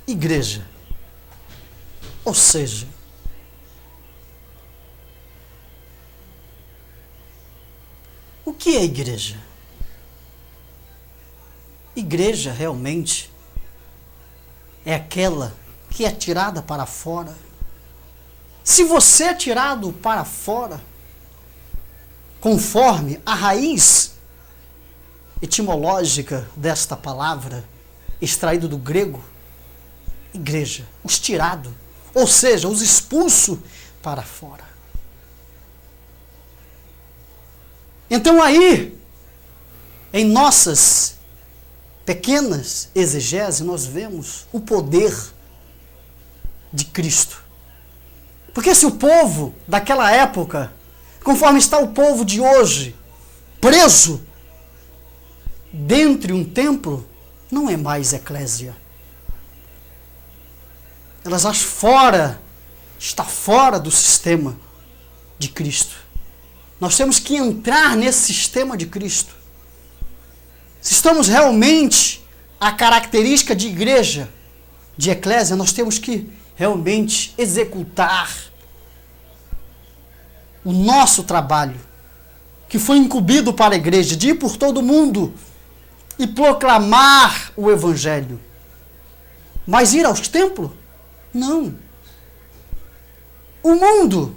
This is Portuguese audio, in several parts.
igreja? Ou seja, o que é igreja? Igreja realmente é aquela que é tirada para fora. Se você é tirado para fora, conforme a raiz etimológica desta palavra, extraído do grego, igreja, os tirado, ou seja, os expulso para fora. Então aí, em nossas pequenas exegeses, nós vemos o poder de Cristo. Porque se o povo daquela época, conforme está o povo de hoje, preso dentro de um templo, não é mais eclésia. Elas acham fora, está fora do sistema de Cristo. Nós temos que entrar nesse sistema de Cristo. Se estamos realmente a característica de igreja, de eclésia, nós temos que realmente executar o nosso trabalho, que foi incumbido para a igreja, de ir por todo mundo e proclamar o evangelho. Mas ir aos templos? Não. O mundo,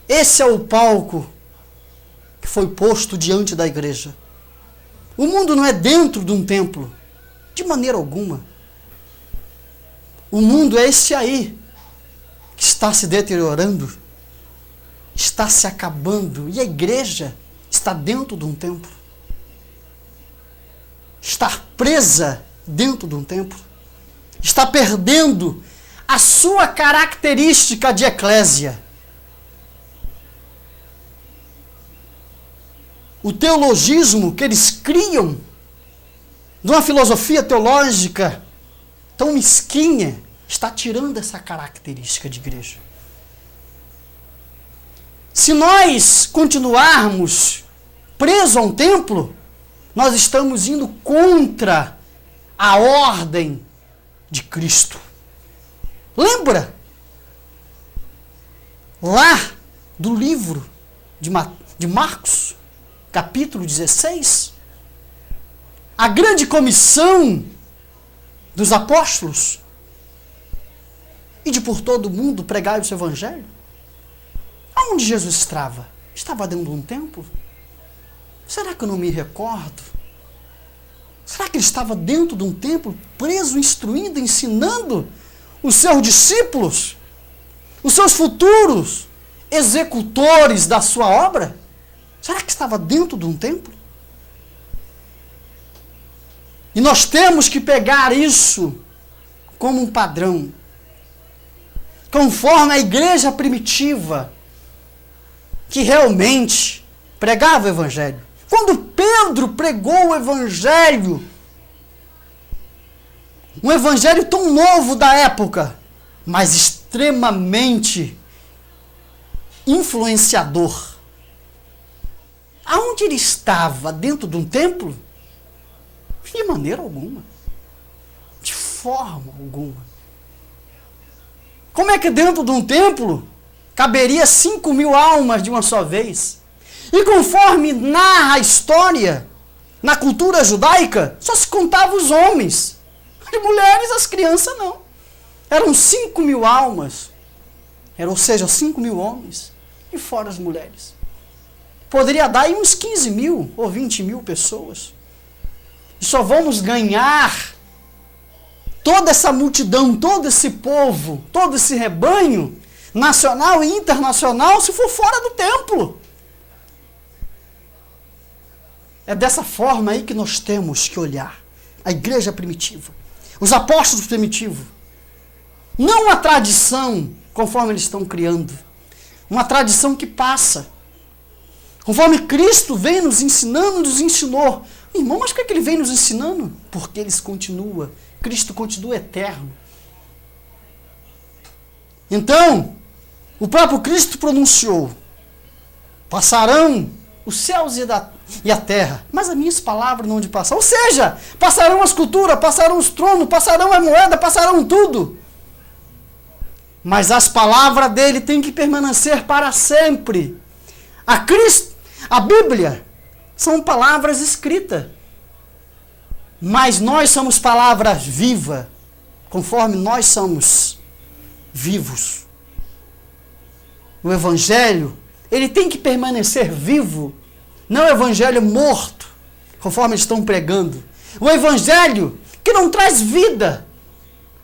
esse é o palco que foi posto diante da igreja. O mundo não é dentro de um templo, de maneira alguma. O mundo é esse aí, que está se deteriorando, está se acabando, e a igreja está dentro de um templo. Está presa dentro de um templo. Está perdendo a sua característica de eclésia. O teologismo que eles criam, de uma filosofia teológica tão mesquinha, está tirando essa característica de igreja. Se nós continuarmos presos a um templo, nós estamos indo contra a ordem de Cristo. Lembra? Lá do livro de Marcos, capítulo 16, a grande comissão dos apóstolos, e de por todo o mundo pregar o seu evangelho. Aonde Jesus estava? Estava dentro de um templo? Será que eu não me recordo? Será que ele estava dentro de um templo, preso, instruindo, ensinando os seus discípulos, os seus futuros executores da sua obra? Será que estava dentro de um templo? E nós temos que pegar isso como um padrão, conforme a igreja primitiva, que realmente pregava o evangelho. Quando Pedro pregou o evangelho, um evangelho tão novo da época, mas extremamente influenciador. Aonde ele estava? Dentro de um templo? De maneira alguma. De forma alguma. Como é que dentro de um templo caberia 5.000 almas de uma só vez? E conforme narra a história, na cultura judaica, só se contava os homens. As mulheres, as crianças não. Eram 5.000 almas. Ou seja, 5.000 homens. E fora as mulheres. Poderia dar aí uns 15.000 ou 20.000 pessoas. E só vamos ganhar toda essa multidão, todo esse povo, todo esse rebanho, nacional e internacional, se for fora do templo. É dessa forma aí que nós temos que olhar a igreja primitiva, os apóstolos primitivos. Não a tradição, conforme eles estão criando, uma tradição que passa. Conforme Cristo vem nos ensinando, nos ensinou. Irmão, mas por que ele vem nos ensinando? Porque eles continuam. Cristo continua eterno. Então, o próprio Cristo pronunciou: passarão os céus e a terra, mas as minhas palavras não hão de passar. Ou seja, passarão as culturas, passarão os tronos, passarão a moeda, passarão tudo. Mas as palavras dele têm que permanecer para sempre. A Bíblia são palavras escritas. Mas nós somos palavras vivas, conforme nós somos vivos. O Evangelho, ele tem que permanecer vivo, não o Evangelho morto, conforme eles estão pregando. O Evangelho que não traz vida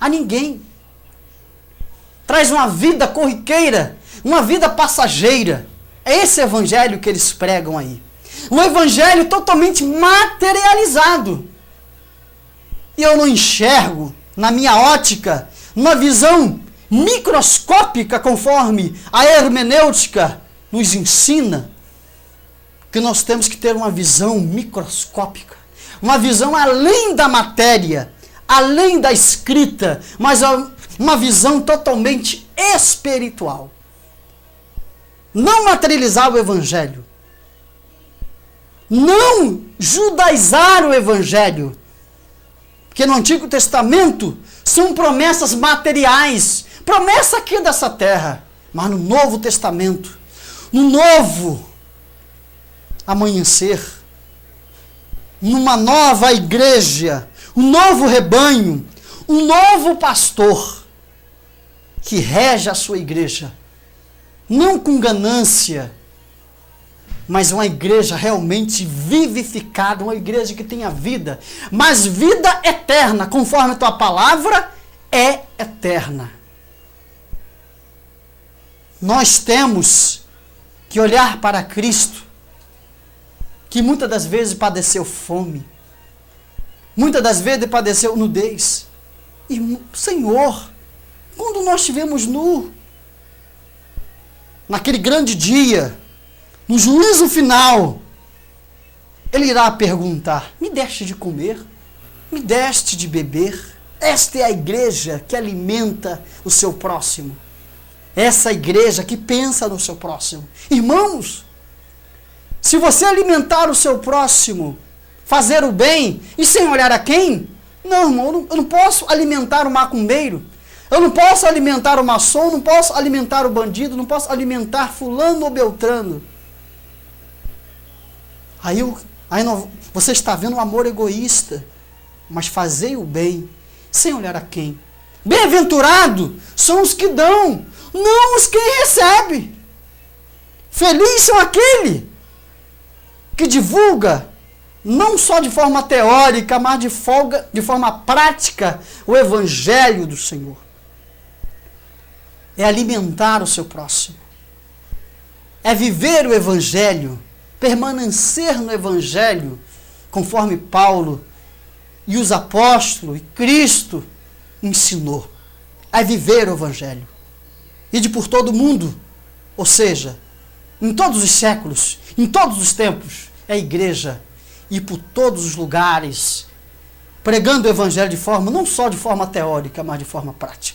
a ninguém. Traz uma vida corriqueira, uma vida passageira. É esse Evangelho que eles pregam aí. Um Evangelho totalmente materializado. E eu não enxergo, na minha ótica, uma visão microscópica, conforme a hermenêutica nos ensina, que nós temos que ter uma visão microscópica, uma visão além da matéria, além da escrita, mas uma visão totalmente espiritual. Não materializar o Evangelho, não judaizar o Evangelho, porque no Antigo Testamento são promessas materiais, promessa aqui dessa terra, mas no Novo Testamento, no novo amanhecer, numa nova igreja, um novo rebanho, um novo pastor que rege a sua igreja, não com ganância, mas uma igreja realmente vivificada, uma igreja que tenha vida, mas vida eterna, conforme a tua palavra é eterna. Nós temos que olhar para Cristo, que muitas das vezes padeceu fome, muitas das vezes padeceu nudez. E, Senhor, quando nós estivemos nu, naquele grande dia, no juízo final, Ele irá perguntar: me deste de comer? Me deste de beber? Esta é a igreja que alimenta o seu próximo. Essa igreja que pensa no seu próximo. Irmãos, se você alimentar o seu próximo, fazer o bem, e sem olhar a quem? Não, irmão, eu não posso alimentar o macumbeiro, eu não posso alimentar o maçom, não posso alimentar o bandido, não posso alimentar fulano ou beltrano. Aí você está vendo um amor egoísta, mas fazei o bem, sem olhar a quem. Bem-aventurado são os que dão, não os que recebem. Feliz são aquele que divulga, não só de forma teórica, mas de forma prática, o Evangelho do Senhor. É alimentar o seu próximo. É viver o Evangelho, permanecer no Evangelho, conforme Paulo e os apóstolos e Cristo ensinou. É viver o Evangelho. Ide por todo o mundo, ou seja, em todos os séculos, em todos os tempos, é a igreja ir por todos os lugares, pregando o Evangelho de forma, não só de forma teórica, mas de forma prática.